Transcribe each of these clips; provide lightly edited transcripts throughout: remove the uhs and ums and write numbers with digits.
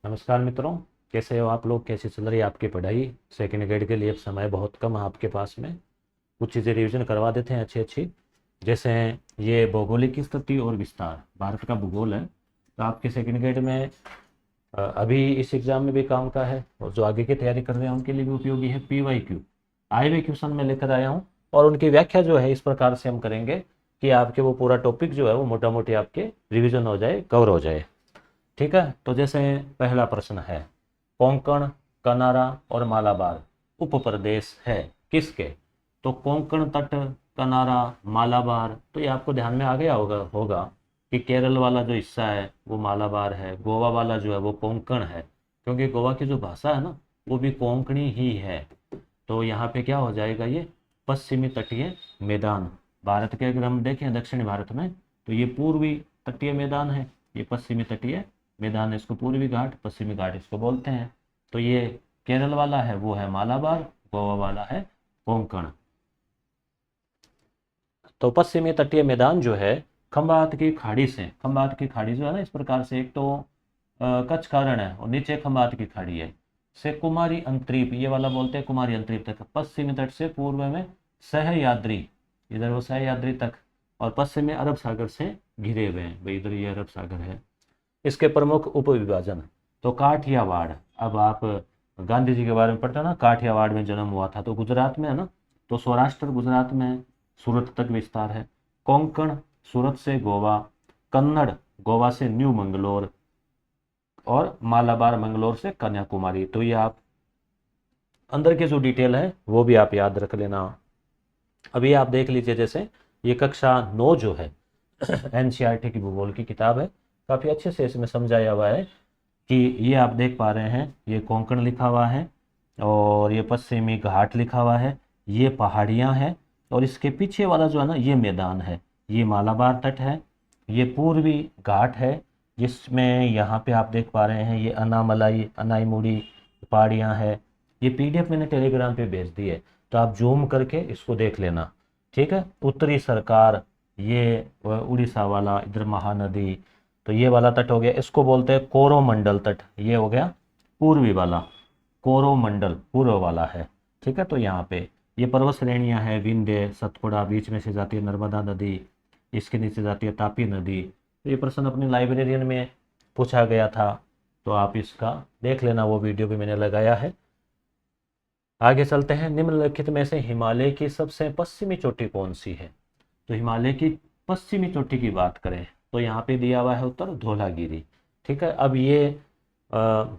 नमस्कार मित्रों। कैसे हो आप लोग? कैसी चल रही है आपकी पढ़ाई? सेकेंड ग्रेड के लिए अब समय बहुत कम है आपके पास में। कुछ चीज़ें रिवीजन करवा देते हैं अच्छी अच्छी। जैसे ये भौगोलिक स्थिति और विस्तार, भारत का भूगोल है, तो आपके सेकेंड ग्रेड में अभी इस एग्ज़ाम में भी काम का है, और जो आगे की तैयारी कर रहे हैं उनके लिए भी उपयोगी है। PYQ आए हुए क्वेश्चन में लेकर आया हूँ, और उनकी व्याख्या जो है इस प्रकार से हम करेंगे कि आपके वो पूरा टॉपिक जो है वो मोटा मोटी आपके रिविजन हो जाए, कवर हो जाए। ठीक है, तो जैसे पहला प्रश्न है, कोंकण, कनारा और मालाबार उप प्रदेश है किसके? तो कोंकण तट, कनारा, मालाबार, तो ये आपको ध्यान में आ गया होगा कि केरल वाला जो हिस्सा है वो मालाबार है, गोवा वाला जो है वो कोंकण है, क्योंकि गोवा की जो भाषा है ना वो भी कोंकणी ही है। तो यहाँ पे क्या हो जाएगा, ये पश्चिमी तटीय मैदान। भारत के अगर हम देखें दक्षिणी भारत में, तो ये पूर्वी तटीय मैदान है, ये पश्चिमी तटीय मैदान है। इसको पूर्वी घाट, पश्चिमी घाट इसको बोलते हैं। तो ये केरल वाला है वो है मालाबार, गोवा वाला है कोंकण। तो पश्चिमी तटीय मैदान जो है खंबात की खाड़ी से, खंबात की खाड़ी जो है ना, इस प्रकार से एक तो कच्छ कारण है और नीचे खंबात की खाड़ी है, से कुमारी अंतरीप, ये वाला बोलते हैं कुमारी अंतरीप तक, पश्चिमी तट से पूर्व में सहयाद्री, इधर वो सहयाद्री तक, और पश्चिम में अरब सागर से घिरे हुए हैं भाई, इधर ये अरब सागर है। इसके प्रमुख उपविभाजन, तो काठियावाड़। अब आप गांधी जी के बारे में पढ़ते हो ना, काठियावाड़ में जन्म हुआ था, तो गुजरात में है ना, तो सौराष्ट्र गुजरात में है, सूरत तक विस्तार है। कोंकण सूरत से गोवा, कन्नड़ गोवा से न्यू मंगलोर, और मालाबार मंगलोर से कन्याकुमारी। तो ये आप अंदर के जो डिटेल है वो भी आप याद रख लेना। अभी आप देख लीजिए, जैसे ये कक्षा 9 जो है NCERT की भूगोल की किताब है, काफ़ी अच्छे से इसमें समझाया हुआ है कि ये आप देख पा रहे हैं, ये कोंकण लिखा हुआ है और ये पश्चिमी घाट लिखा हुआ है, ये पहाड़ियाँ हैं, और इसके पीछे वाला जो है ना ये मैदान है, ये मालाबार तट है, ये पूर्वी घाट है, जिसमें यहाँ पे आप देख पा रहे हैं ये अनामलाई अनाईमुड़ी पहाड़ियाँ हैं। ये PDF मैंने टेलीग्राम पे भेज दी है, तो आप जूम करके इसको देख लेना। ठीक है, उत्तरी सरकार, ये उड़ीसा वाला, इधर महानदी, तो ये वाला तट हो गया, इसको बोलते हैं कोरोमंडल तट, ये हो गया पूर्वी वाला, कोरोमंडल पूर्व वाला है। ठीक है, तो यहाँ पे ये पर्वत श्रेणियाँ हैं, विंध्य, सतपुड़ा, बीच में से जाती है नर्मदा नदी, इसके नीचे जाती है तापी नदी। तो ये प्रश्न अपने लाइब्रेरियन में पूछा गया था, तो आप इसका देख लेना, वो वीडियो भी मैंने लगाया है। आगे चलते हैं, निम्नलिखित में से हिमालय की सबसे पश्चिमी चोटी कौन सी है? तो हिमालय की पश्चिमी चोटी की बात करें तो यहाँ पे दिया हुआ है उत्तर धौलागिरी। ठीक है, अब ये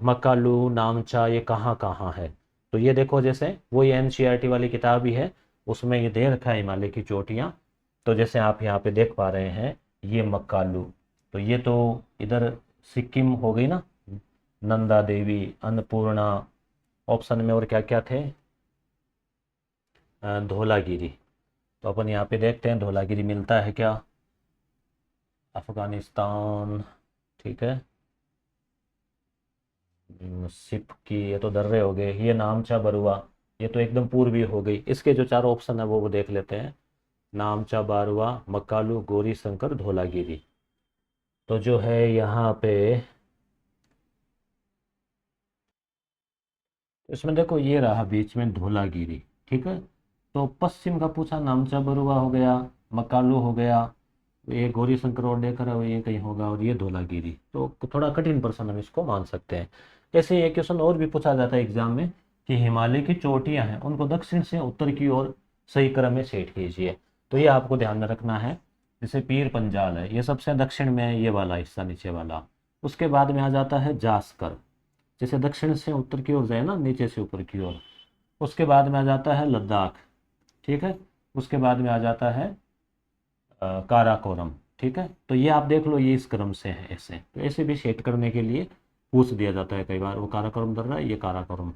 मकालू, नामचा, ये कहाँ कहाँ है? तो ये देखो, जैसे वो ये NCERT वाली किताब ही है, उसमें ये दे रखा है हिमालय की चोटियाँ। तो जैसे आप यहाँ पे देख पा रहे हैं ये मकालू, तो ये तो इधर सिक्किम हो गई ना, नंदा देवी, अन्नपूर्णा, ऑप्शन में और क्या क्या थे, धौलागिरी। तो अपन यहाँ पे देखते हैं धौलागिरी मिलता है क्या? अफगानिस्तान, ठीक है, सिप की, ये तो दर्रे हो गए, ये नामचा बरुआ, ये तो एकदम पूर्वी हो गई। इसके जो चार ऑप्शन है वो देख लेते हैं, नामचा, बारुआ, मकालू, गौरी शंकर, धौलागिरी। तो जो है यहाँ पे इसमें देखो ये रहा बीच में धौलागिरी। ठीक है, तो पश्चिम का पूछा, नामचा बरुआ हो गया, मकालू हो गया, ये गौरी शंकर और लेकर आओ, ये कहीं होगा, और ये धौलागिरी। तो थोड़ा कठिन प्रश्न हम इसको मान सकते हैं। ऐसे ये क्वेश्चन और भी पूछा जाता है एग्जाम में कि हिमालय की चोटियां हैं उनको दक्षिण से उत्तर की ओर सही क्रम में सेट कीजिए। तो ये आपको ध्यान में रखना है। जैसे पीर पंजाल है, ये सबसे दक्षिण में है, ये वाला हिस्सा नीचे वाला। उसके बाद में आ जाता है जास्कर, जैसे दक्षिण से उत्तर की ओर जाए ना, नीचे से ऊपर की ओर। उसके बाद में आ जाता है लद्दाख। ठीक है, उसके बाद में आ जाता है काराकोरम। ठीक है, तो ये आप देख लो, ये इस क्रम से है ऐसे, तो ऐसे भी सेट करने के लिए पूछ दिया जाता है कई बार, वो काराकोरम दर रहा है, ये काराकोरम।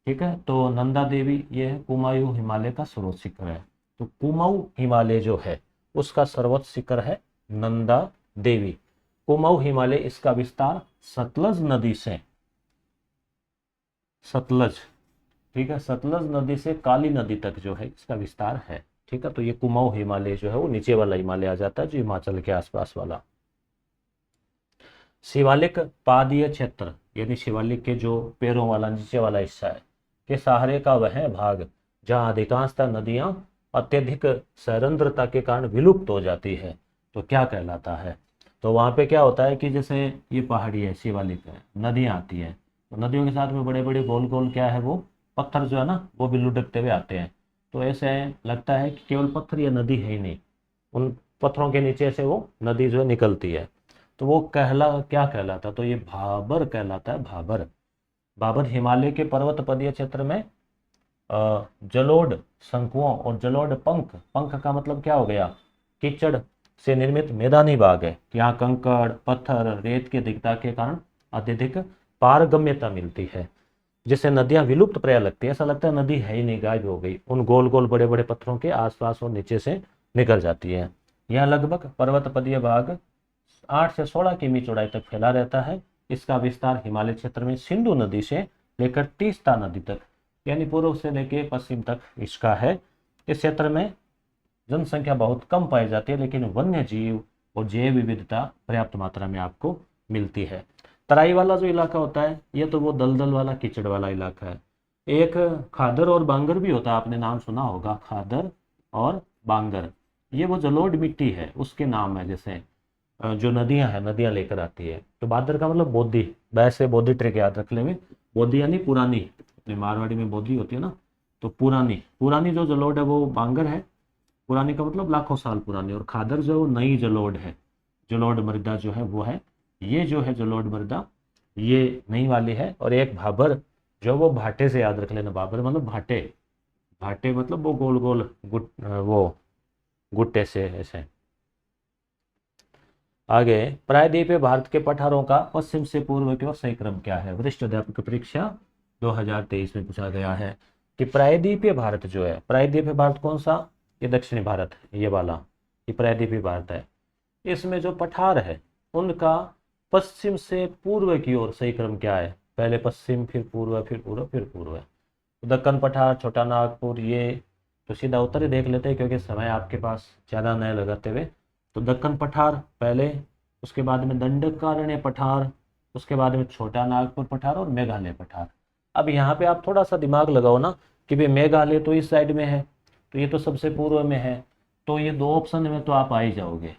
ठीक है, तो नंदा देवी ये है, कुमायूं हिमालय का सर्वोच्च शिखर है। तो कुमाऊं हिमालय जो है उसका सर्वोच्च शिखर है नंदा देवी। कुमाऊं हिमालय, इसका विस्तार सतलज नदी से, सतलज, ठीक है, सतलज नदी से काली नदी तक जो है इसका विस्तार है। ठीक है, तो ये कुमाऊं हिमालय जो है वो नीचे वाला हिमालय आ जाता है, जो हिमाचल के आसपास वाला। शिवालिक पादीय क्षेत्र, यानी शिवालिक के जो पैरों वाला नीचे वाला हिस्सा है, के सहारे का वह भाग जहाँ अधिकांशतः नदियाँ अत्यधिक सरंद्रता के कारण विलुप्त हो जाती है, तो क्या कहलाता है? तो वहाँ पे क्या होता है कि जैसे ये पहाड़ी है, शिवालिक है, नदियाँ आती हैं, तो नदियों के साथ में बड़े बड़े गोल गोल क्या है वो पत्थर जो है ना वो भी लुढ़कते हुए आते हैं। तो ऐसे लगता है कि केवल पत्थर या नदी है ही नहीं, उन पत्थरों के नीचे से वो नदी जो है निकलती है। तो वो क्या कहलाता? तो ये भाबर कहलाता है, भाबर। भाबर हिमालय के पर्वत पदीय क्षेत्र में जलोढ़ शंकुओं और जलोढ़ पंख, पंख का मतलब क्या हो गया? कीचड़ से निर्मित मैदानी भाग है। यहाँ कंकड़ पत्थर रेत की अधिकता के कारण अत्यधिक पारगम्यता मिलती है, जिससे नदियां विलुप्त प्राय लगती है। ऐसा लगता है नदी है ही नहीं, गायब हो गई, उन गोल गोल बड़े बड़े पत्थरों के आसपास और नीचे से निकल जाती है। यह लगभग पर्वतपदीय भाग 8 से 16 किमी चौड़ाई तक फैला रहता है। इसका विस्तार हिमालय क्षेत्र में सिंधु नदी से लेकर तीस्ता नदी तक, यानी पूर्व से लेकर पश्चिम तक इसका है। इस क्षेत्र में जनसंख्या बहुत कम पाई जाती है, लेकिन वन्य जीव और जैव विविधता पर्याप्त मात्रा में आपको मिलती है। तराई वाला जो इलाका होता है ये तो वो दलदल वाला कीचड़ वाला इलाका है। एक खादर और बांगर भी होता है, आपने नाम सुना होगा, खादर और बांगर। ये वो जलोढ़ मिट्टी है उसके नाम है, जैसे जो नदियां हैं, नदियां लेकर आती है। तो बादर का मतलब बोधी, वैसे बोधी ट्रेक याद रख लेंगे। बोधी यानी पुरानी, अपने मारवाड़ी में बोधी होती है ना, तो पुरानी पुरानी जो जलोढ़ है वो बांगर है। पुरानी का मतलब लाखों साल पुरानी। और खादर जो है वो नई जलोढ़ है, जलोढ़ मृदा जो है वो है। ये जो है जलोढ़ मृदा ये नई वाली है। और एक भाबर जो वो भाटे से याद रख लेना, भाबर मतलब भाटे, भाटे मतलब वो गोल गोल वो गुट्टे से ऐसे। आगे, प्रायद्वीपीय भारत के पठारों का पश्चिम से पूर्व की ओर सही क्रम क्या है? वरिष्ठ अध्यापक परीक्षा 2023 में पूछा गया है कि प्रायद्वीपीय भारत जो है, प्रायद्वीपीय भारत कौन सा? ये दक्षिणी भारत, ये वाला, ये प्रायद्वीपीय भारत है। इसमें जो पठार है उनका पश्चिम से पूर्व की ओर सही क्रम क्या है? पहले पश्चिम, फिर पूर्व, फिर पूर्व, फिर पूर्व। दक्कन पठार, छोटा नागपुर, ये तो सीधा उत्तर ही देख लेते हैं क्योंकि समय आपके पास ज़्यादा नहीं लगाते हुए। तो दक्कन पठार पहले, उसके बाद में दंडकारण्य पठार, उसके बाद में छोटा नागपुर पठार और मेघालय पठार। अब यहाँ पे आप थोड़ा सा दिमाग लगाओ ना कि भाई मेघालय तो इस साइड में है, तो ये तो सबसे पूर्व में है, तो ये दो ऑप्शन में तो आप आ ही जाओगे।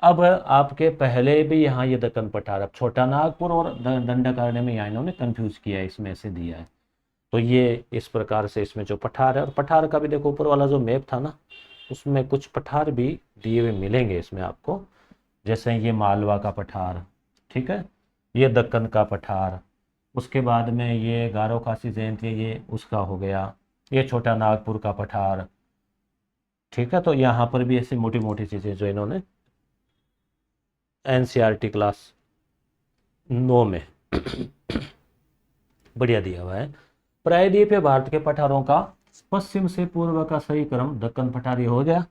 अब आपके पहले भी यहाँ ये दक्कन पठार, अब छोटा नागपुर और दंडकारण्य में यहाँ इन्होंने कंफ्यूज किया है, इसमें से दिया है। तो ये इस प्रकार से इसमें जो पठार है, और पठार का भी देखो ऊपर वाला जो मैप था ना उसमें कुछ पठार भी दिए हुए मिलेंगे इसमें आपको, जैसे ये मालवा का पठार, ठीक है, ये दक्कन का पठार, उसके बाद में ये गारो खासी जयंती, ये उसका हो गया, ये छोटा नागपुर का पठार, ठीक है। तो यहाँ पर भी ऐसी मोटी मोटी चीज़ें जो इन्होंने एनसीईआरटी क्लास 9 में बढ़िया दिया हुआ है। प्रायद्वीपीय भारत के पठारों का पश्चिम से पूर्व का सही क्रम दक्कन पठार, ये हो गया।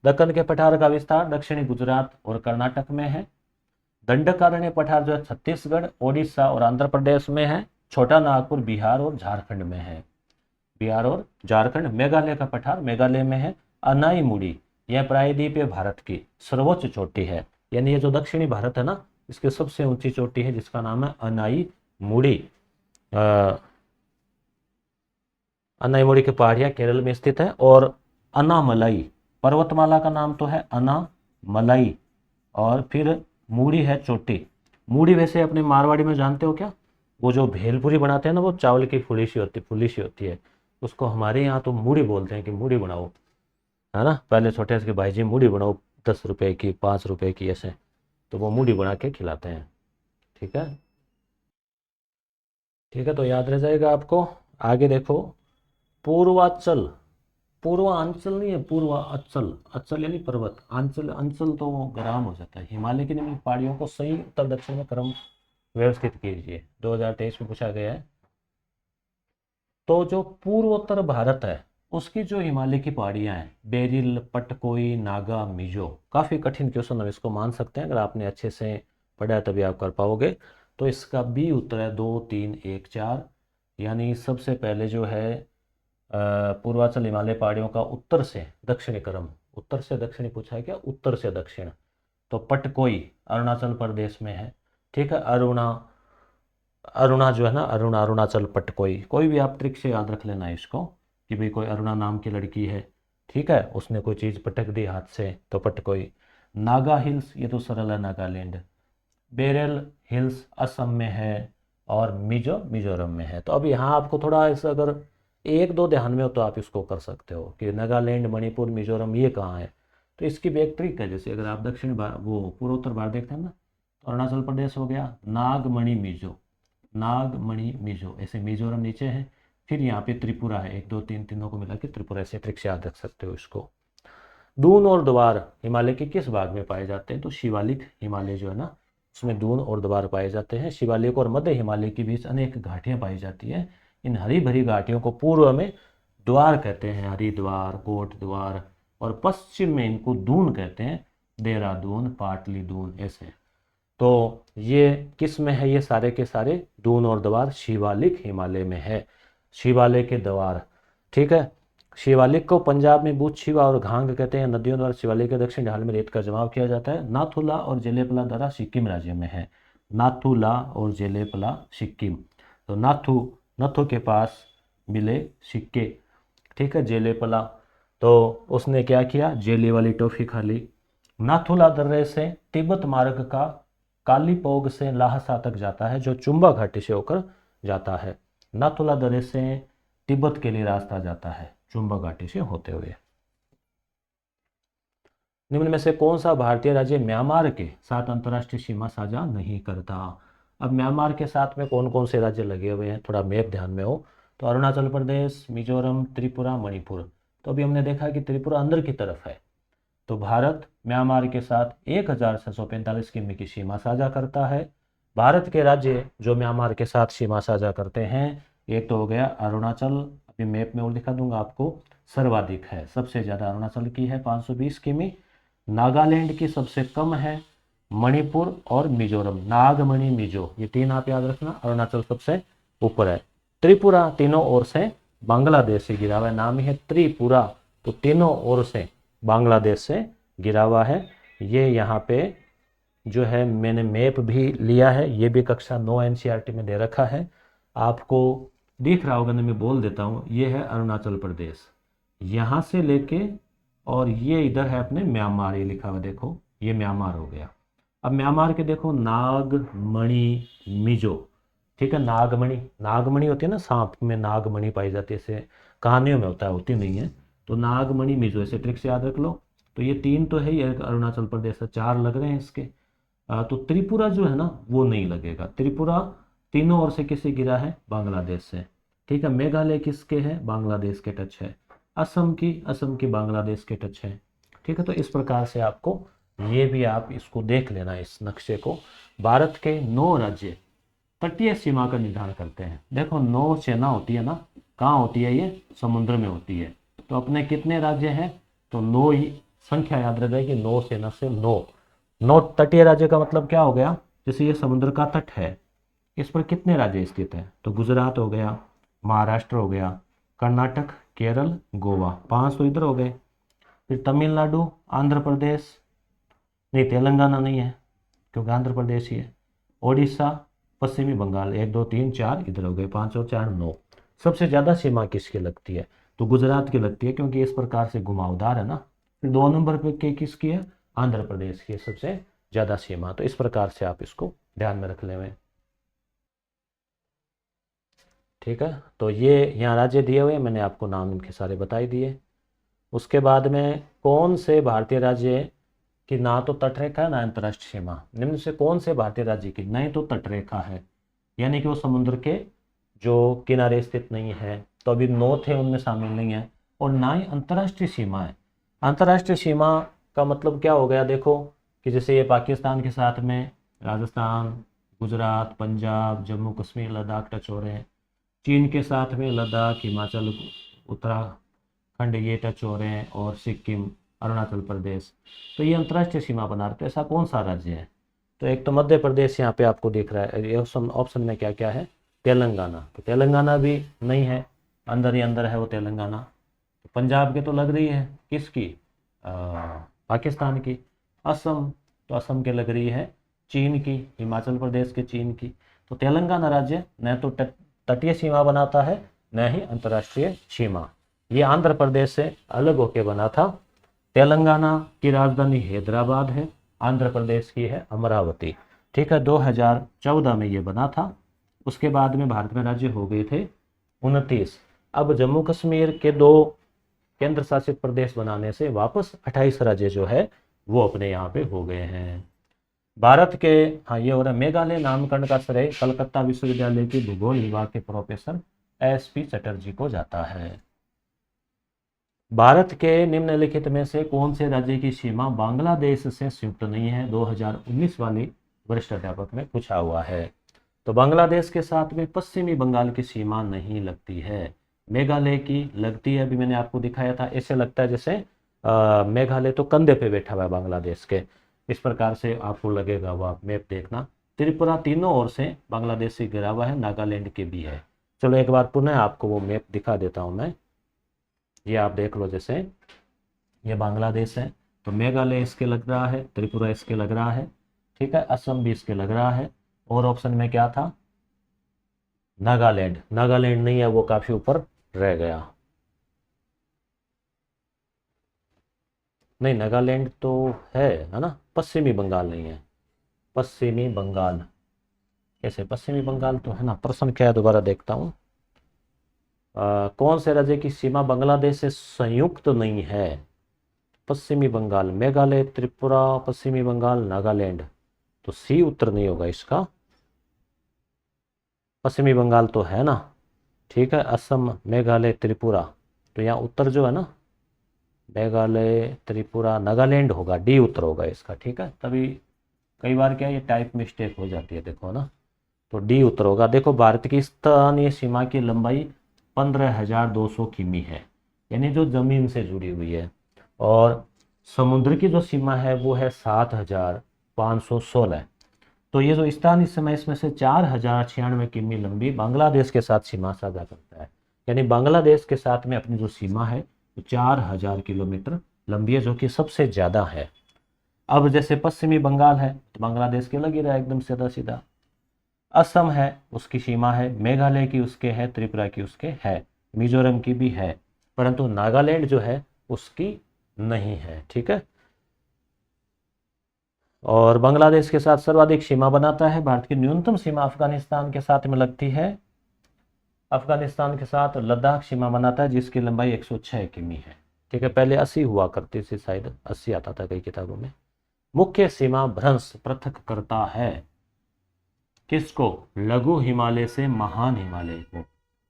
दक्कन के पठार का विस्तार दक्षिणी गुजरात और कर्नाटक में है। दंडकारण्य पठार जो है छत्तीसगढ़, ओडिशा और आंध्र प्रदेश में है। छोटा नागपुर बिहार और झारखंड में है, बिहार और झारखंड। मेघालय का पठार मेघालय में है। अनाई मुड़ी, यह प्रायद्वीपीय भारत की सर्वोच्च चोटी है, यानी ये जो दक्षिणी भारत है ना इसकी सबसे ऊंची चोटी है जिसका नाम है अनाई मुड़ी। अनाईमुड़ी की पहाड़ियाँ केरल में स्थित है। और अनामलाई पर्वतमाला का नाम तो है अनामलाई, और फिर मूड़ी है चोटी। मूड़ी वैसे अपने मारवाड़ी में जानते हो क्या? वो जो भेलपुरी बनाते हैं ना, वो चावल की फुली सी होती है, उसको हमारे यहाँ तो मूड़ी बोलते हैं कि मूड़ी बनाओ, है ना। पहले छोटे से भाई जी मूड़ी बनाओ 10 रुपए की, 5 रुपए की, ऐसे, तो वो मूड़ी बना के खिलाते हैं, ठीक है। ठीक है, तो याद रह जाएगा आपको। आगे देखो, पूर्वांचल, पूर्वांचल नहीं है, पूर्वांचल, अचल यानी पर्वत, आंचल, अंचल तो वो ग्राम हो जाता है। हिमालय की निम्न पहाड़ियों को सही उत्तर दक्षिण में क्रम व्यवस्थित कीजिए, 2023 में पूछा गया है। तो जो पूर्वोत्तर भारत है उसकी जो हिमालय की पहाड़ियां हैं, बेरिल, पटकोई, नागा, मिजो, काफ़ी कठिन क्वेश्चन हम इसको मान सकते हैं, अगर आपने अच्छे से पढ़ा है तभी आप कर पाओगे। तो इसका बी उत्तर है 2, 3, 1, 4। यानी सबसे पहले जो है पूर्वांचल हिमालय पहाड़ियों का उत्तर से दक्षिणी क्रम, उत्तर से दक्षिणी पूछा है क्या? उत्तर से दक्षिण। तो पटकोई अरुणाचल प्रदेश में है, ठीक है। अरुणा जो है ना, अरुणा, अरुणाचल पटकोई, कोई भी आप ट्रिक से याद रख लेना इसको कि भाई कोई अरुणा नाम की लड़की है, ठीक है, उसने कोई चीज़ पटक दी हाथ से तो पटकोई। नागा हिल्स, ये तो सरल है, नागालैंड। बेरल हिल्स असम में है, और मिजोरम में है। तो अब यहाँ आपको थोड़ा ऐसा अगर एक दो ध्यान में हो तो आप इसको कर सकते हो कि नागालैंड, मणिपुर, मिजोरम ये कहाँ है। तो इसकी भी एक ट्रिक है, जैसे अगर आप दक्षिण भारत, वो पूर्वोत्तर भारत देखते हैं ना, तो अरुणाचल प्रदेश हो गया, नागमणि मिजो, नागमणि मिजो, ऐसे मिजोरम नीचे है, फिर यहाँ पे त्रिपुरा है, एक दो तीन, तीनों को मिला के त्रिपुरा, ऐसे ट्रिक से याद रख सकते हो इसको। दून और द्वार हिमालय के किस भाग में पाए जाते हैं? तो शिवालिक हिमालय जो है ना, उसमें दून और द्वार पाए जाते हैं। शिवालिक और मध्य हिमालय के बीच अनेक घाटियां पाई जाती हैं। इन हरी भरी घाटियों को पूर्व में द्वार कहते हैं, हरिद्वार, कोट द्वार, और पश्चिम में इनको दून कहते हैं, देहरादून, पाटली दून, ऐसे। तो ये किस में है? ये सारे के सारे दून और द्वार शिवालिक हिमालय में है, शिवालय के द्वार, ठीक है। शिवालिक को पंजाब में बूथ शिवा और घांग कहते हैं। नदियों द्वारा शिवालिक के दक्षिण ढाल में रेत का जमाव किया जाता है। नाथुला और जेलेपला द्वारा सिक्किम राज्य में है, नाथुला और जेलेपला सिक्किम। तो नाथू के पास मिले सिक्के, ठीक है, जेलेपला, तो उसने क्या किया? जेली वाली टॉफी खा ली। नाथुला दर्रे से तिब्बत मार्ग का कालीपोग से लाहसा तक जाता है, जो चुंबा घाटी से होकर जाता है। नाथुला दर्रे से तिब्बत के लिए रास्ता जाता है चुंबा घाटी से होते हुए। निम्न में से कौन सा भारतीय राज्य म्यांमार के साथ अंतर्राष्ट्रीय सीमा साझा नहीं करता? अब म्यांमार के साथ में कौन कौन से राज्य लगे हुए हैं, थोड़ा मैप ध्यान में हो तो अरुणाचल प्रदेश, मिजोरम, त्रिपुरा, मणिपुर। तो अभी हमने देखा कि त्रिपुरा अंदर की तरफ है, तो भारत म्यांमार के साथ 1645 किमी की सीमा साझा करता है। भारत के राज्य जो म्यांमार के साथ सीमा साझा करते हैं, एक तो हो गया अरुणाचल, अभी मैप में और दिखा दूंगा आपको, सर्वाधिक है, सबसे ज़्यादा अरुणाचल की है 520 किमी। नागालैंड की सबसे कम है, मणिपुर और मिजोरम, नागमणि मिजो, ये तीन आप याद रखना। अरुणाचल सबसे ऊपर है। त्रिपुरा तीनों ओर से बांग्लादेश से घिरा हुआ है, नाम ही है त्रिपुरा, तो तीनों ओर से बांग्लादेश से घिरा हुआ है। ये यहाँ पे जो है मैंने मैप भी लिया है, ये भी कक्षा 9 एनसीईआरटी में दे रखा है, आपको दिख रहा होगा ना, मैं बोल देता हूँ। ये है अरुणाचल प्रदेश, यहाँ से लेके और ये इधर है अपने म्यांमार, ये लिखा हुआ देखो, ये म्यांमार हो गया। अब म्यांमार के देखो नागमणि मिजो, ठीक है, नागमणि, नागमणि होती है ना, सांप में नागमणि पाई जाती है, ऐसे कहानियों में होता है, होती नहीं है। तो नागमणि मिजो, ऐसे ट्रिक से याद रख लो। तो ये तीन तो है ही, एक अरुणाचल प्रदेश से, चार लग रहे हैं इसके। तो त्रिपुरा जो है ना वो नहीं लगेगा। त्रिपुरा तीनों ओर से किससे गिरा है? बांग्लादेश से, ठीक है। मेघालय किसके है? बांग्लादेश के टच है। असम की बांग्लादेश के टच है, ठीक है। तो इस प्रकार से आपको ये भी आप इसको देख लेना, इस नक्शे को। भारत के 9 राज्य तटीय सीमा का निर्धारण करते हैं। देखो नौसेना होती है ना, कहाँ होती है? ये समुद्र में होती है। तो अपने कितने राज्य हैं? तो 9 ही संख्या याद रख कि नौसेना से 9 तटीय राज्य का मतलब क्या हो गया? जैसे ये समुद्र का तट है, इस पर कितने राज्य स्थित हैं? तो गुजरात हो गया, महाराष्ट्र हो गया, कर्नाटक, केरल, गोवा, 5 तो इधर हो गए। फिर तमिलनाडु, आंध्र प्रदेश, नहीं तेलंगाना नहीं है क्योंकि आंध्र प्रदेश ही है, ओडिशा, पश्चिमी बंगाल, 1 2 3 4 इधर हो गए, 5 और 4 9। सबसे ज़्यादा सीमा किसकी लगती है? तो गुजरात की लगती है, क्योंकि इस प्रकार से घुमावदार है ना। फिर 2 नंबर पे किसकी है? आंध्र प्रदेश की सबसे ज़्यादा सीमा। तो इस प्रकार से आप इसको ध्यान में रख लें, ठीक है। तो ये यहाँ राज्य दिए हुए, मैंने आपको नाम इनके सारे बता ही दिए। उसके बाद में कौन से भारतीय राज्य की ना तो तटरेखा है ना अंतर्राष्ट्रीय सीमा? निम्न से कौन से भारतीय राज्य की नहीं तो तटरेखा है, यानी कि वो समुद्र के जो किनारे स्थित नहीं है, तो अभी 9 थे उनमें शामिल नहीं है, और ना ही अंतर्राष्ट्रीय सीमा है। अंतर्राष्ट्रीय सीमा का मतलब क्या हो गया? देखो कि जैसे ये पाकिस्तान के साथ में राजस्थान, गुजरात, पंजाब, जम्मू कश्मीर, लद्दाख टच हो रहे हैं। चीन के साथ में लद्दाख, हिमाचल, उत्तराखंड ये टच हो रहे हैं, और सिक्किम, अरुणाचल प्रदेश। तो ये अंतर्राष्ट्रीय सीमा बना रहे, तो ऐसा कौन सा राज्य है? तो एक तो मध्य प्रदेश यहाँ पे आपको दिख रहा है, ऑप्शन में क्या क्या है? तेलंगाना, तो तेलंगाना भी नहीं है, अंदर ही अंदर है वो तेलंगाना। तो पंजाब के तो लग रही है किसकी? पाकिस्तान की। असम, तो असम के लग रही है चीन की, हिमाचल प्रदेश के चीन की। तो तेलंगाना राज्य न तो तटीय सीमा बनाता है न ही अंतर्राष्ट्रीय सीमा। ये आंध्र प्रदेश से अलग होकर बना था। तेलंगाना की राजधानी हैदराबाद है, आंध्र प्रदेश की है अमरावती। ठीक है, 2014 में ये बना था। उसके बाद में भारत में राज्य हो गए थे 29। अब जम्मू कश्मीर के 2 केंद्र शासित प्रदेश बनाने से वापस 28 राज्य जो है वो अपने यहाँ पे हो गए हैं। भारत के, हाँ ये हो रहा है, मेघालय नामकरण का श्रेय कलकत्ता विश्वविद्यालय के भूगोल विभाग के प्रोफेसर SP चटर्जी को जाता है। भारत के निम्नलिखित में से कौन से राज्य की सीमा बांग्लादेश से संयुक्त नहीं है? 2019 वाली वरिष्ठ अध्यापक में पूछा हुआ है। तो बांग्लादेश के साथ में पश्चिमी बंगाल की सीमा नहीं लगती है, मेघालय की लगती है। अभी मैंने आपको दिखाया था, ऐसे लगता है जैसे मेघालय तो कंधे पे बैठा हुआ है बांग्लादेश के, इस प्रकार से आपको लगेगा। वो आप मैप देखना, त्रिपुरा तीनों ओर से बांग्लादेश से घिरा हुआ है, नागालैंड के भी है। चलो एक बार पुनः आपको वो मैप दिखा देता हूँ मैं। ये आप देख लो, जैसे ये बांग्लादेश है तो मेघालय इसके लग रहा है, त्रिपुरा इसके लग रहा है, ठीक है, असम भी इसके लग रहा है। और ऑप्शन में क्या था? नागालैंड। नागालैंड नहीं है, वो काफी ऊपर रह गया। नहीं, नागालैंड तो है ना, पश्चिमी बंगाल नहीं है। पश्चिमी बंगाल कैसे? पश्चिमी बंगाल तो है ना। प्रश्न क्या है, दोबारा देखता हूँ। कौन से राज्य की सीमा बांग्लादेश से संयुक्त नहीं है? पश्चिमी बंगाल, मेघालय, त्रिपुरा, पश्चिमी बंगाल, नागालैंड। तो सी उत्तर नहीं होगा इसका। पश्चिमी बंगाल तो है ना, ठीक है, असम, मेघालय, त्रिपुरा। तो यहाँ उत्तर जो है ना, मेघालय, त्रिपुरा, नागालैंड होगा, डी उत्तर होगा इसका। ठीक है, तभी कई बार क्या ये टाइप मिस्टेक हो जाती है, देखो ना, तो डी उत्तर होगा। देखो, भारत की स्थानीय सीमा की लंबाई 15,200 किमी है, यानी जो जमीन से जुड़ी हुई है। और समुद्र की जो सीमा है वो है 7,516। तो ये जो स्थानीय सीमा, इसमें से 4,096 किमी लंबी बांग्लादेश के साथ सीमा साझा करता है। यानी बांग्लादेश के साथ में अपनी जो सीमा है वो 4,000 किलोमीटर लंबी है, जो कि सबसे ज़्यादा है। अब जैसे पश्चिमी बंगाल है तो बांग्लादेश के लग ही रहा है एकदम सीधा सीधा। असम है, उसकी सीमा है, मेघालय की उसके है, त्रिपुरा की उसके है, मिजोरम की भी है, परंतु नागालैंड जो है उसकी नहीं है। ठीक है, और बांग्लादेश के साथ सर्वाधिक सीमा बनाता है। भारत की न्यूनतम सीमा अफगानिस्तान के साथ में लगती है। अफगानिस्तान के साथ लद्दाख सीमा बनाता है, जिसकी लंबाई 106 किमी है। ठीक है, पहले 80 हुआ करती थी, शायद 80 आता था कई किताबों में। मुख्य सीमा भ्रंश पृथक करता है किसको? लघु हिमालय से महान हिमालय को।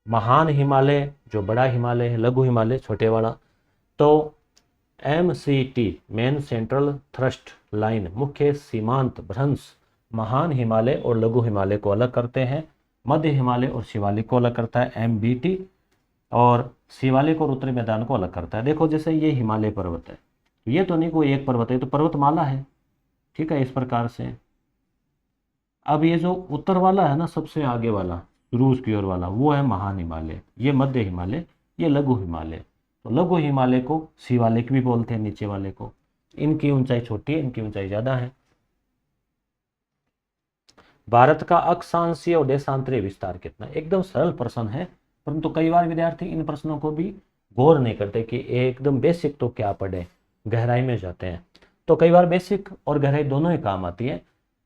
महान हिमालय जो बड़ा हिमालय है, लघु हिमालय छोटे वाला। तो MCT, main central thrust line, मुख्य सीमांत भ्रंश महान हिमालय और लघु हिमालय को अलग करते हैं। मध्य हिमालय और शिवालिक को अलग करता है MBT, और शिवालिक और उत्तरी मैदान को अलग करता है। देखो, जैसे ये हिमालय पर्वत है, ये तो नहीं कोई एक पर्वत है, तो पर्वतमाला है। ठीक है, इस प्रकार से। अब ये जो उत्तर वाला है ना, सबसे आगे वाला, रूस की ओर वाला, वो है महान हिमालय, ये मध्य हिमालय, ये लघु हिमालय। तो लघु हिमालय को शिवालिक भी बोलते हैं, नीचे वाले को। इनकी ऊंचाई छोटी है, इनकी ऊंचाई ज्यादा है। भारत का अक्षांशीय और देशांतरीय विस्तार कितना? एकदम सरल प्रश्न है, परंतु कई बार विद्यार्थी इन प्रश्नों को भी गौर नहीं करते कि एकदम बेसिक तो क्या पढ़े, गहराई में जाते हैं। तो कई बार बेसिक और गहराई दोनों ही काम आती है।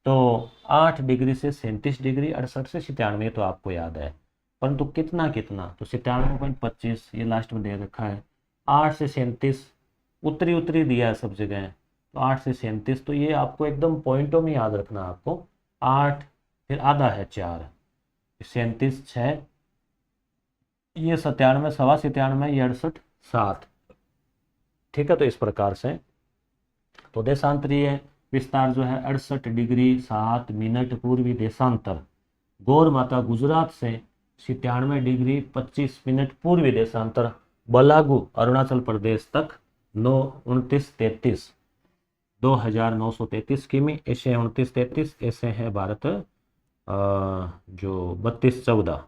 तो 8 डिग्री से 37 डिग्री, 68 से 97 तो आपको याद है, परंतु कितना कितना? तो 97.25 ये लास्ट में दे रखा है। 8 से 37 उत्तरी उत्तरी दिया है सब जगह, तो 8 से 37, तो ये आपको एकदम पॉइंटों में याद रखना। आपको 8 फिर आधा है 4, 37 6, ये 97, सवा 97, ये 68 7। ठीक है, तो इस प्रकार से। तो देशांतरीय विस्तार जो है 68 डिग्री 7 मिनट पूर्वी देशांतर, गौर माता गुजरात से 97 डिग्री 25 मिनट पूर्वी देशांतर, बलागू अरुणाचल प्रदेश तक 2933 2933 किमी, ऐसे 2933, ऐसे है भारत जो 3214।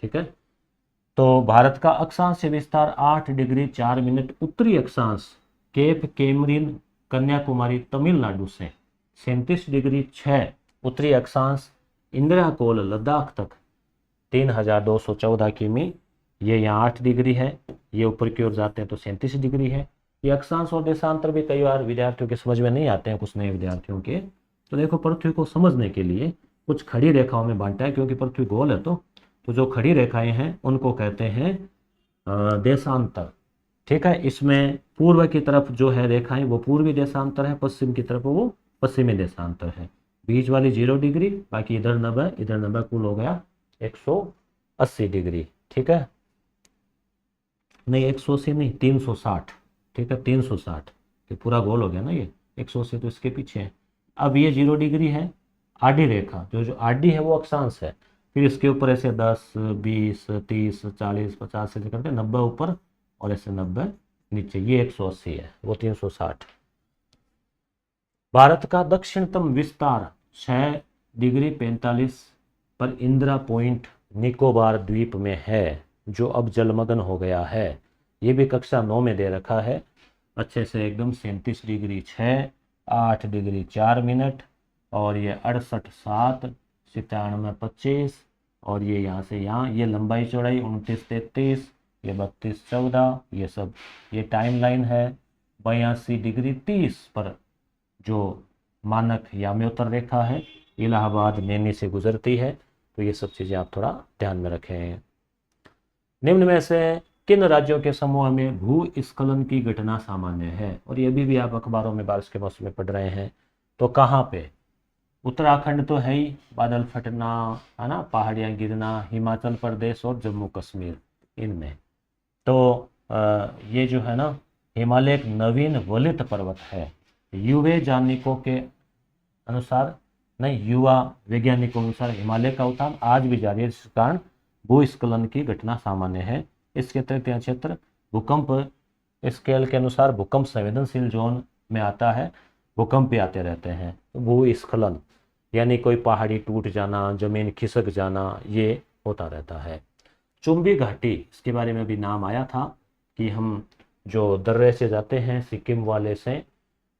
ठीक है, तो भारत का अक्षांश विस्तार 8 डिग्री 4 मिनट उत्तरी अक्षांश केप कन्याकुमारी तमिलनाडु से, 37 डिग्री 6 उत्तरी अक्षांश इंदिरा कोल लद्दाख तक 3214 किमी, ये यहाँ 8 डिग्री है। ये ऊपर की ओर जाते हैं तो 37 डिग्री है। ये अक्षांश और देशांतर भी कई बार विद्यार्थियों के समझ में नहीं आते हैं, कुछ नए विद्यार्थियों के। तो देखो, पृथ्वी को समझने के लिए कुछ खड़ी रेखाओं में बांटा है, क्योंकि पृथ्वी गोल है। तो जो खड़ी रेखाएं हैं उनको कहते हैं देशांतर। ठीक है, इसमें पूर्व की तरफ जो है रेखाएं वो पूर्वी देशांतर है, पश्चिम की तरफ वो पश्चिमी देशांतर है। बीच वाली 0 डिग्री, बाकी इधर 90, इधर 90, कुल हो गया 180 डिग्री। ठीक है, नहीं 180 नहीं, 360। ठीक है, 360, ये पूरा गोल हो गया ना। ये 180 तो इसके पीछे है। अब ये 0 डिग्री है, आडी रेखा, जो आडी है वो अक्षांश है। फिर इसके ऊपर ऐसे 10, 20, 30, 40, 50 से करके 90 ऊपर और ऐसे 90 नीचे, ये 180 है, वो 360। भारत का दक्षिणतम विस्तार 6 डिग्री 45 पर इंदिरा पॉइंट निकोबार द्वीप में है, जो अब जलमग्न हो गया है। ये भी कक्षा 9 में दे रखा है अच्छे से एकदम। 37 डिग्री 6, 8 डिग्री 4 मिनट, और ये 68 7, 97 25, और ये यहाँ से यहाँ, ये लंबाई चौड़ाई 29 33, ये 32 14, ये सब ये टाइम लाइन है। 82 डिग्री 30 पर जो मानक याम्योत्तर रेखा है इलाहाबाद नैनी से गुजरती है। तो ये सब चीज़ें आप थोड़ा ध्यान में रखें। निम्न में से किन राज्यों के समूह में भूस्खलन की घटना सामान्य है? और ये भी आप अखबारों में बारिश के मौसम में पढ़ रहे हैं। तो कहाँ पे? उत्तराखंड तो है ही, बादल फटना है ना, पहाड़ियाँ गिरना, हिमाचल प्रदेश और जम्मू कश्मीर, इनमें। तो ये जो है ना, हिमालय एक नवीन वलित पर्वत है। युवा वैज्ञानिकों के अनुसार हिमालय का उठान आज भी जारी है, जिस कारण भूस्खलन की घटना सामान्य है। इसके अतिरिक्त यह क्षेत्र भूकंप स्केल के अनुसार भूकंप संवेदनशील जोन में आता है, भूकंप भी आते रहते हैं। भूस्खलन यानी कोई पहाड़ी टूट जाना, जमीन खिसक जाना, ये होता रहता है। चुंबी घाटी, इसके बारे में भी नाम आया था कि हम जो दर्रे से जाते हैं सिक्किम वाले से,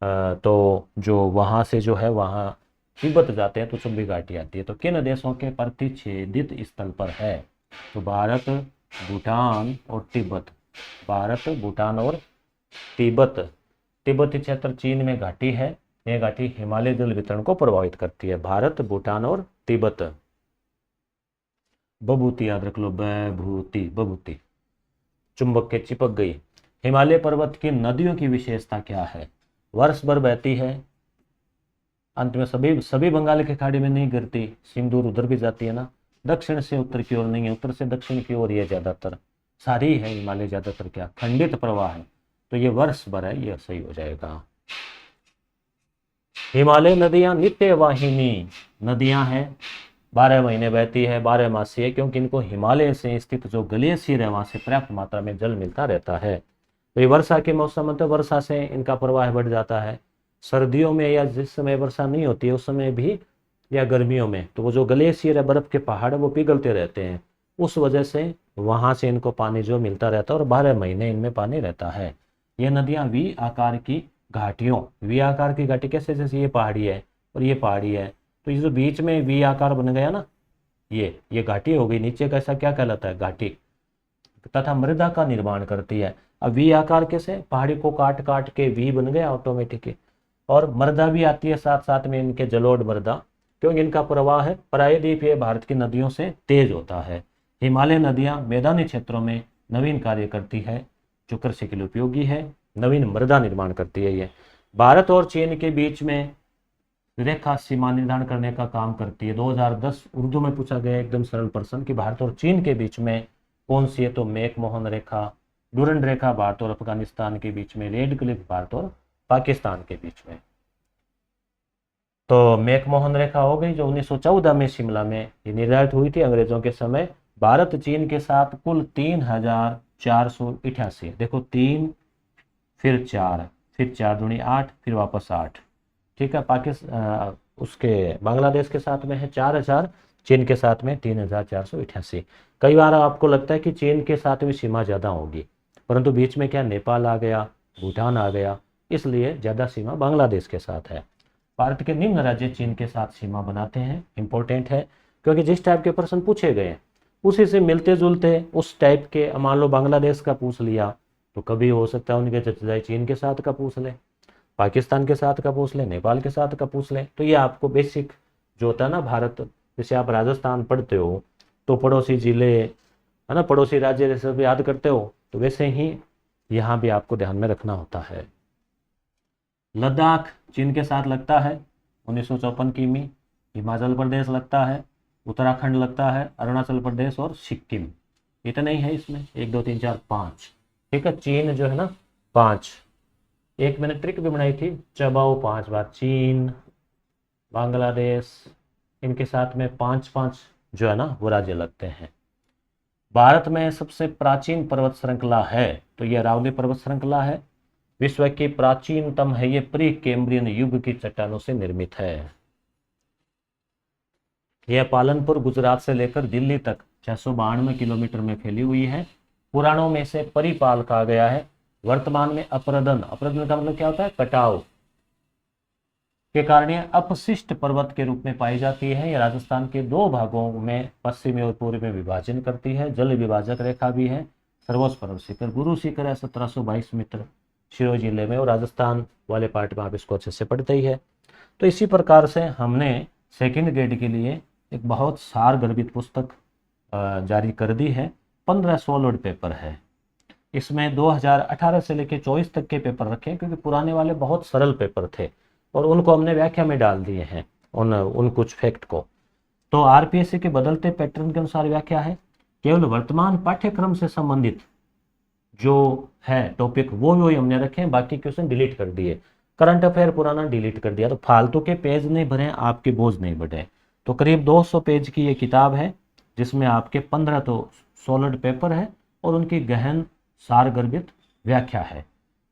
तो जो वहाँ से जो है वहाँ तिब्बत जाते हैं तो चुंबी घाटी आती है। तो किन देशों के प्रतिच्छेदित स्थल पर है? तो भारत, भूटान और तिब्बत। भारत, भूटान और तिब्बत। तिब्बती क्षेत्र चीन में घाटी है। यह घाटी हिमालय जल वितरण को प्रभावित करती है। भारत, भूटान और तिब्बत। बभूति याद रख लो, बभूति। चुंबक के चिपक गई। हिमालय पर्वत की नदियों की विशेषता क्या है? वर्ष भर बहती है, अंत में सभी बंगाल की खाड़ी में नहीं गिरती, सिंदूर उधर भी जाती है ना, दक्षिण से उत्तर की ओर नहीं है, उत्तर से दक्षिण की ओर ये ज्यादातर सारी है। हिमालय ज्यादातर क्या खंडित प्रवाह है, तो ये वर्ष भर है, ये सही हो जाएगा। हिमालय नदियां नित्य वाहिनी नदियां हैं, 12 महीने बहती है, 12 मासी है, क्योंकि इनको हिमालय से स्थित जो ग्लेशियर है वहां से पर्याप्त मात्रा में जल मिलता रहता है। तो ये वर्षा के मौसम में तो वर्षा से इनका प्रवाह बढ़ जाता है। सर्दियों में या जिस समय वर्षा नहीं होती है उस समय भी, या गर्मियों में, तो वो जो ग्लेशियर है, बर्फ के पहाड़ है, वो पिघलते रहते हैं। उस वजह से वहां से इनको पानी जो मिलता रहता है और 12 महीने इनमें पानी रहता है। ये नदियां वी आकार की घाटियों, वी आकार की घाटी कैसे? जैसे ये पहाड़ी है और ये पहाड़ी है, तो ये जो बीच में वी आकार बन गया ना, ये घाटी हो गई। नीचे का ऐसा क्या कहलाता है? घाटी। तथा मृदा का निर्माण करती है। अब वी आकार कैसे? पहाड़ी को काट काट के वी बन गया ऑटोमेटिक। और मृदा भी आती है साथ साथ में, इनके जलोढ़ मृदा, क्योंकि इनका प्रवाह है प्रायद्वीपीय भारत की नदियों से तेज होता है। हिमालय नदियां मैदानी क्षेत्रों में नवीन कार्य करती है, जो कृषि के लिए उपयोगी है, नवीन मृदा निर्माण करती है। ये भारत और चीन के बीच में रेखा सीमा निर्धारण करने का काम करती है। 2010 उर्दू में पूछा गया एकदम सरल प्रश्न कि भारत और चीन के बीच में कौन सी है? तो मैकमोहन रेखा। डूरंड रेखा भारत और अफगानिस्तान के बीच में। रेड क्लिफ भारत और पाकिस्तान के बीच में। तो मैकमोहन रेखा हो गई, जो 1914 में शिमला में ये निर्धारित हुई थी अंग्रेजों के समय। भारत चीन के साथ कुल 3488, देखो 3 फिर 4 फिर 4 दूनी 8 फिर वापस 8। ठीक है, पाकिस्तान उसके बांग्लादेश के साथ में है 4000, चीन के साथ में 3488। कई बार आपको लगता है कि चीन के साथ भी सीमा ज़्यादा होगी, परंतु बीच में क्या नेपाल आ गया, भूटान आ गया, इसलिए ज़्यादा सीमा बांग्लादेश के साथ है। भारत के निम्न राज्य चीन के साथ सीमा बनाते हैं, इंपॉर्टेंट है। क्योंकि जिस टाइप के प्रश्न पूछे गए उसी से मिलते जुलते उस टाइप के, मान लो बांग्लादेश का पूछ लिया तो कभी हो सकता है उनके चचेजाई चीन के साथ का पूछ ले, पाकिस्तान के साथ का पूछ ले, नेपाल के साथ का पूछ ले। तो ये आपको बेसिक जो होता है ना भारत, जैसे आप राजस्थान पढ़ते हो तो पड़ोसी जिले है ना, पड़ोसी राज्य जैसे भी याद करते हो, तो वैसे ही यहाँ भी आपको ध्यान में रखना होता है। लद्दाख चीन के साथ लगता है 1954 किमी, हिमाचल प्रदेश लगता है, उत्तराखंड लगता है, अरुणाचल प्रदेश और सिक्किम। इतना ही है इसमें, 1 2 3 4 5। ठीक है, चीन जो है ना 5, एक मैंने ट्रिक भी बनाई थी, चबाओ 5 बार, चीन, बांग्लादेश, इनके साथ में 5-5 जो है ना वो राज्य लगते हैं। भारत में सबसे प्राचीन पर्वत श्रृंखला है तो ये अरावली पर्वत श्रृंखला है। विश्व की प्राचीनतम है, ये प्री कैम्ब्रियन युग की चट्टानों से निर्मित है। यह पालनपुर गुजरात से लेकर दिल्ली तक 692 किलोमीटर में फैली हुई है। पुराणों में से परिपाल कहा गया है। वर्तमान में अपरदन, अपरदन का मतलब क्या होता है, कटाव के कारण यह अपशिष्ट पर्वत के रूप में पाई जाती है। यह राजस्थान के 2 भागों में पश्चिमी और पूर्व में विभाजन करती है। जल विभाजक रेखा भी है। सर्वोच्च पर्वत शिखर गुरु शिखर है 1722 मीटर शिरोई जिले में, और राजस्थान वाले पार्ट में आप इसको अच्छे से पढ़ते ही है। तो इसी प्रकार से हमने सेकंड ग्रेड के लिए एक बहुत सार गर्भित पुस्तक जारी कर दी है। 15 सॉलिड पेपर है इसमें। 2018 से लेकर 24 तक के पेपर रखे, क्योंकि पुराने वाले बहुत सरल पेपर थे और उनको हमने व्याख्या में डाल दिए हैं उन कुछ फैक्ट को। तो आरपीएससी के बदलते पैटर्न के अनुसार व्याख्या है। केवल वर्तमान पाठ्यक्रम से संबंधित जो है टॉपिक वो हमने रखे हैं, बाकी क्वेश्चन डिलीट कर दिए। करंट अफेयर पुराना डिलीट कर दिया, तो फालतू के पेज नहीं भरे, आपके बोझ नहीं बढ़े। तो करीब 200 पेज की ये किताब है, जिसमें आपके 15 तो सॉलिड पेपर है और उनकी गहन सारगर्भित व्याख्या है,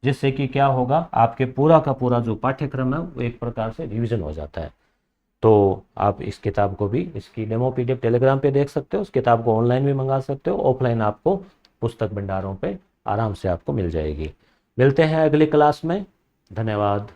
जिससे कि क्या होगा, आपके पूरा का पूरा जो पाठ्यक्रम है वो एक प्रकार से रिवीजन हो जाता है। तो आप इस किताब को भी, इसकी डेमो पीडीएफ टेलीग्राम पे देख सकते हो। उस किताब को ऑनलाइन भी मंगा सकते हो, ऑफलाइन आपको पुस्तक भंडारों पे आराम से आपको मिल जाएगी। मिलते हैं अगली क्लास में। धन्यवाद।